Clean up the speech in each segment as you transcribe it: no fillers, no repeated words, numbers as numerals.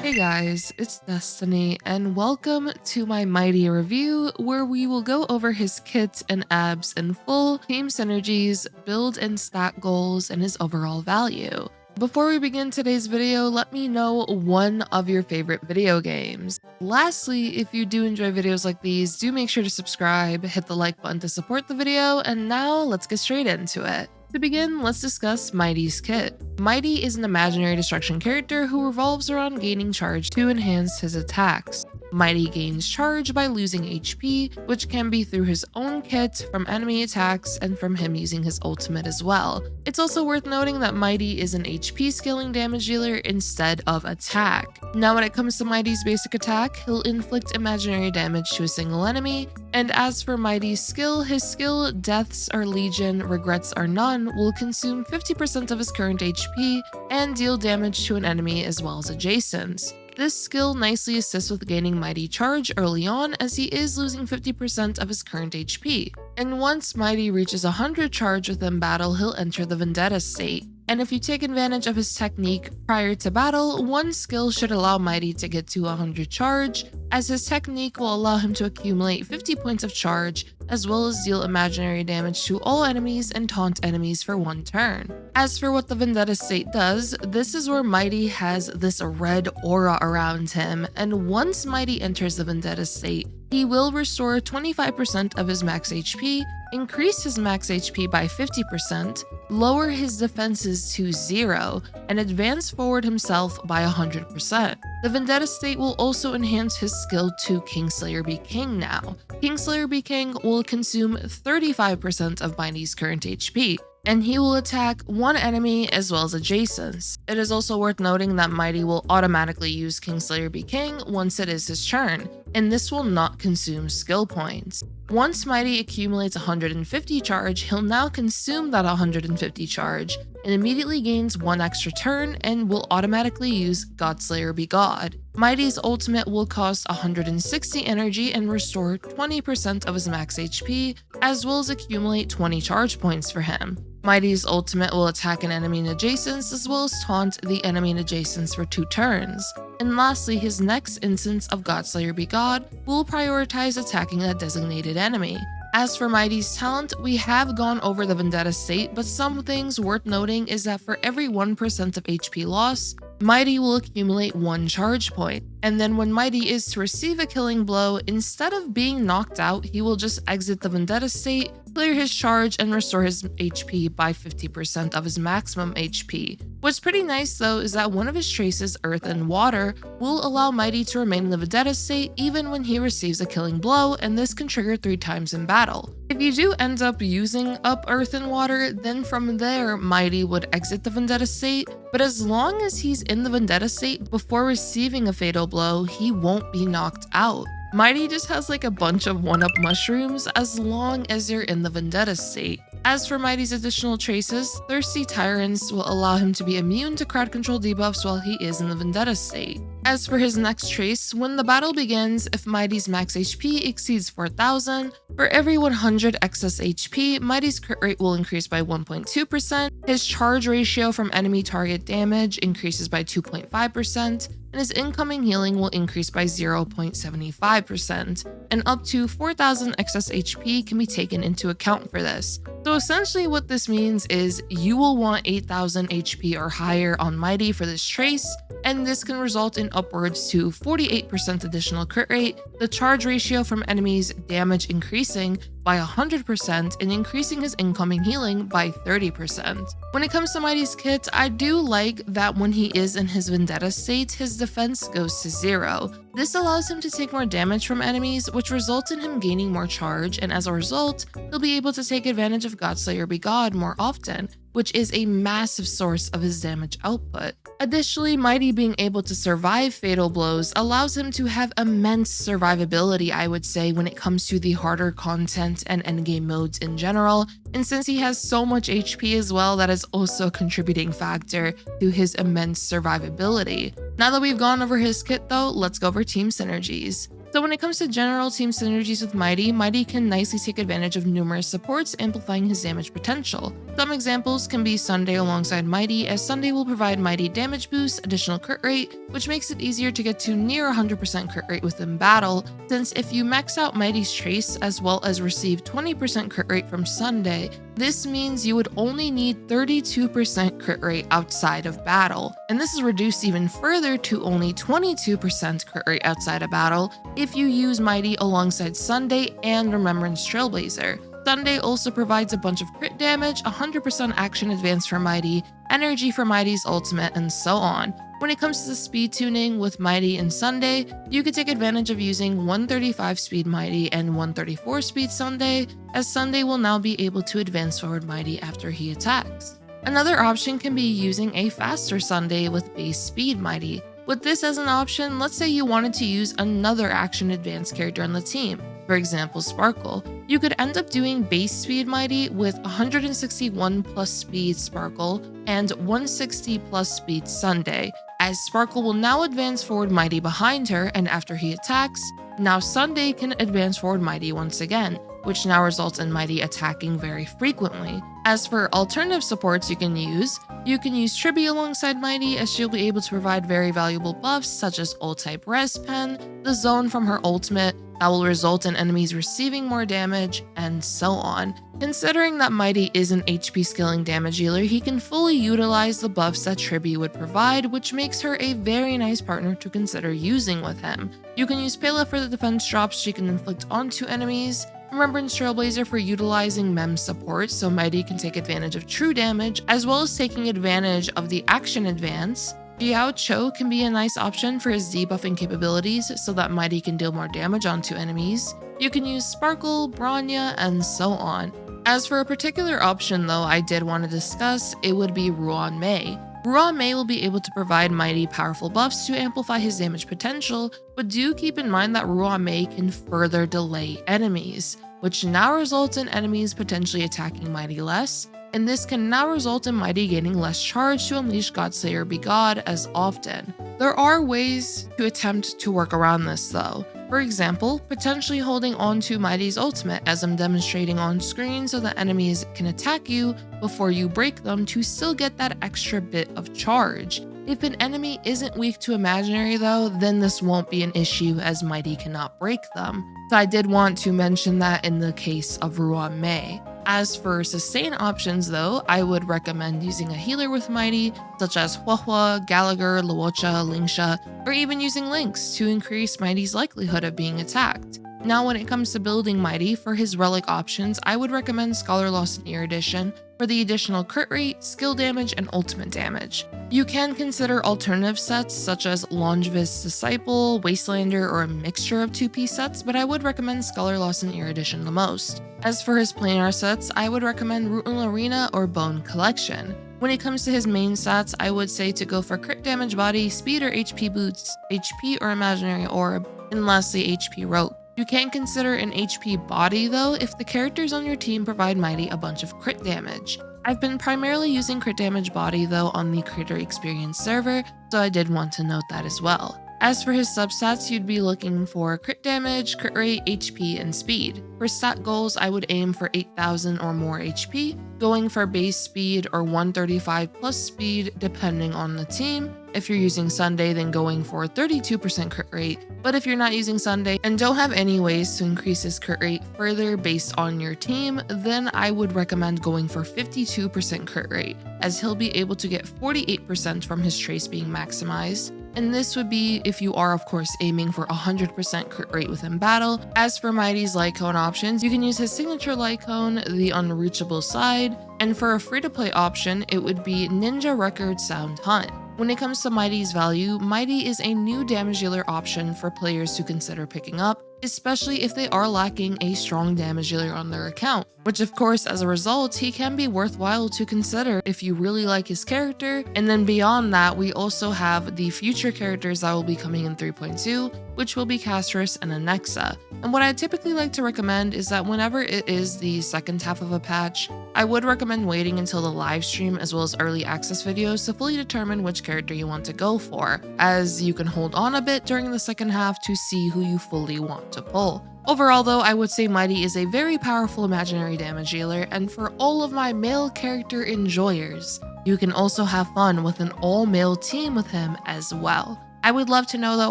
Hey guys, it's Destiny, and welcome to my Mydei review, where we will go over his kits and abs in full, team synergies, build and stat goals, and his overall value. Before we begin today's video, let me know one of your favorite video games. Lastly, if you do enjoy videos like these, do make sure to subscribe, hit the like button to support the video, and now let's get straight into it. To begin, let's discuss Mydei's kit. Mydei is an imaginary destruction character who revolves around gaining charge to enhance his attacks. Mydei gains charge by losing HP, which can be through his own kit, from enemy attacks, and from him using his ultimate as well. It's also worth noting that Mydei is an HP scaling damage dealer instead of attack. Now when it comes to Mydei's basic attack, he'll inflict imaginary damage to a single enemy, and as for Mydei's skill, his skill Deaths Are Legion, Regrets Are None will consume 50% of his current HP and deal damage to an enemy as well as adjacents. This skill nicely assists with gaining Mydei charge early on, as he is losing 50% of his current HP. And once Mydei reaches 100 charge within battle, he'll enter the Vendetta state. And if you take advantage of his technique prior to battle, one skill should allow Mydei to get to 100 charge, as his technique will allow him to accumulate 50 points of charge, as well as deal imaginary damage to all enemies and taunt enemies for one turn. As for what the Vendetta state does, this is where Mydei has this red aura around him, and once Mydei enters the Vendetta state, he will restore 25% of his max HP, increase his max HP by 50%, lower his defenses to 0, and advance forward himself by 100%. The Vendetta state will also enhance his skill to Kingslayer Be King now. Kingslayer Be King will consume 35% of Mydei's current HP, and he will attack one enemy as well as adjacents. It is also worth noting that Mydei will automatically use Kingslayer Be King once it is his turn, and this will not consume skill points. Once Mydei accumulates 150 charge, he'll now consume that 150 charge and immediately gains one extra turn and will automatically use Godslayer Be God. Mydei's ultimate will cost 160 energy and restore 20% of his max HP, as well as accumulate 20 charge points for him. Mydei's ultimate will attack an enemy and adjacents, as well as taunt the enemy and adjacents for 2 turns. And lastly, his next instance of Godslayer Be God will prioritize attacking a designated enemy. As for Mydei's talent, we have gone over the Vendetta state, but some things worth noting is that for every 1% of HP loss, Mydei will accumulate 1 charge point. And then when Mydei is to receive a killing blow, instead of being knocked out, he will just exit the Vendetta state, clear his charge, and restore his HP by 50% of his maximum HP. What's pretty nice though is that one of his traces, Earth and Water, will allow Mydei to remain in the Vendetta state even when he receives a killing blow, and this can trigger 3 times in battle. If you do end up using up Earth and Water, then from there Mydei would exit the Vendetta state, but as long as he's in the Vendetta state before receiving a fatal blow, he won't be knocked out. Mydei just has like a bunch of 1-up mushrooms as long as you're in the Vendetta state. As for Mydei's additional traces, Thirsty Tyrants will allow him to be immune to crowd control debuffs while he is in the Vendetta state. As for his next trace, when the battle begins, if Mydei's max HP exceeds 4000, for every 100 excess HP, Mydei's crit rate will increase by 1.2%, his charge ratio from enemy target damage increases by 2.5%, and his incoming healing will increase by 0.75%, and up to 4000 excess HP can be taken into account for this. So essentially what this means is you will want 8000 HP or higher on Mydei for this trace, and this can result in upwards to 48% additional crit rate, the charge ratio from enemies damage increasing by 100% and increasing his incoming healing by 30%. When it comes to Mydei's kit, I do like that when he is in his Vendetta state, his defense goes to 0. This allows him to take more damage from enemies, which results in him gaining more charge, and as a result, he'll be able to take advantage of Godslayer Be God more often, which is a massive source of his damage output. Additionally, Mydei being able to survive fatal blows allows him to have immense survivability, I would say, when it comes to the harder content and endgame modes in general, and since he has so much HP as well, that is also a contributing factor to his immense survivability. Now that we've gone over his kit though, let's go over team synergies. So when it comes to general team synergies with Mydei, Mydei can nicely take advantage of numerous supports, amplifying his damage potential. Some examples can be Sunday alongside Mydei, as Sunday will provide Mydei damage boost, additional crit rate, which makes it easier to get to near 100% crit rate within battle, since if you max out Mydei's trace as well as receive 20% crit rate from Sunday, this means you would only need 32% crit rate outside of battle, and this is reduced even further to only 22% crit rate outside of battle if you use Mydei alongside Sunday and Remembrance Trailblazer. Sunday also provides a bunch of crit damage, 100% action advance for Mydei, energy for Mydei's ultimate, and so on. When it comes to the speed tuning with Mydei and Sunday, you could take advantage of using 135 speed Mydei and 134 speed Sunday, as Sunday will now be able to advance forward Mydei after he attacks. Another option can be using a faster Sunday with base speed Mydei. With this as an option, let's say you wanted to use another action advanced character on the team, for example Sparkle. You could end up doing base speed Mydei with 161 plus speed Sparkle and 160 plus speed Sunday, as Sparkle will now advance forward Mydei behind her, and after he attacks, now Sunday can advance forward Mydei once again, which now results in Mydei attacking very frequently. As for alternative supports you can use Tribbie alongside Mydei, as she'll be able to provide very valuable buffs such as ult-type res pen, the zone from her ultimate that will result in enemies receiving more damage, and so on. Considering that Mydei is an HP scaling damage dealer, he can fully utilize the buffs that Tribbie would provide, which makes her a very nice partner to consider using with him. You can use Pela for the defense drops she can inflict onto enemies, Remembrance Trailblazer for utilizing mem support so Mydei can take advantage of true damage, as well as taking advantage of the action advance. Xiao Cho can be a nice option for his debuffing capabilities so that Mydei can deal more damage onto enemies. You can use Sparkle, Bronya, and so on. As for a particular option though I did want to discuss, it would be Ruan Mei. Ruan Mei will be able to provide Mydei powerful buffs to amplify his damage potential, but do keep in mind that Ruan Mei can further delay enemies, which now results in enemies potentially attacking Mydei less, and this can now result in Mydei gaining less charge to unleash Godslayer Be God as often. There are ways to attempt to work around this though. For example, potentially holding on to Mydei's ultimate as I'm demonstrating on screen so that enemies can attack you before you break them to still get that extra bit of charge. If an enemy isn't weak to imaginary though, then this won't be an issue as Mydei cannot break them. So I did want to mention that in the case of Ruan Mei. As for sustain options though, I would recommend using a healer with Mydei, such as Huohuo, Gallagher, Luocha, Lingsha, or even using Lynx to increase Mydei's likelihood of being attacked. Now when it comes to building Mydei, for his relic options, I would recommend Scholar Lost in Ear Edition for the additional crit rate, skill damage, and ultimate damage. You can consider alternative sets such as Longevous Disciple, Wastelander, or a mixture of 2-piece sets, but I would recommend Scholar Lost in Ear Edition the most. As for his planar sets, I would recommend Ruined Arena or Bone Collection. When it comes to his main stats, I would say to go for crit damage body, speed or HP boots, HP or imaginary orb, and lastly HP rope. You can consider an HP body though if the characters on your team provide Mydei a bunch of crit damage. I've been primarily using crit damage body though on the Creator Experience server, so I did want to note that as well. As for his substats, you'd be looking for crit damage, crit rate, HP, and speed. For stat goals, I would aim for 8,000 or more HP, going for base speed or 135 plus speed depending on the team. If you're using Sunday, then going for 32% crit rate, but if you're not using Sunday and don't have any ways to increase his crit rate further based on your team, then I would recommend going for 52% crit rate, as he'll be able to get 48% from his trace being maximized. And this would be if you are of course aiming for 100% crit rate within battle. As for Mydei's light cone options, you can use his signature light cone, the Unreachable Side, and for a free-to-play option, it would be Ninja Record Sound Hunt. When it comes to Mydei's value, Mydei is a new damage dealer option for players to consider picking up, especially if they are lacking a strong damage dealer on their account, which of course as a result, he can be worthwhile to consider if you really like his character. And then beyond that, we also have the future characters that will be coming in 3.2, which will be Castorice and Anaxa. And what I typically like to recommend is that whenever it is the second half of a patch, I would recommend waiting until the live stream as well as early access videos to fully determine which character you want to go for, as you can hold on a bit during the second half to see who you fully want to pull. Overall though, I would say Mydei is a very powerful imaginary damage dealer, and for all of my male character enjoyers, you can also have fun with an all-male team with him as well. I would love to know though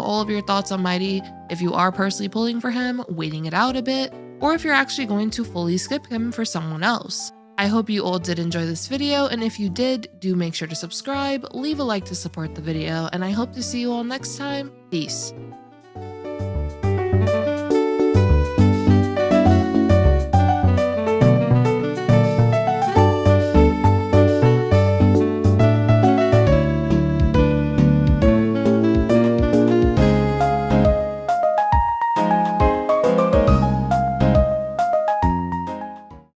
all of your thoughts on Mydei, if you are personally pulling for him, waiting it out a bit, or if you're actually going to fully skip him for someone else. I hope you all did enjoy this video, and if you did, do make sure to subscribe, leave a like to support the video, and I hope to see you all next time. Peace.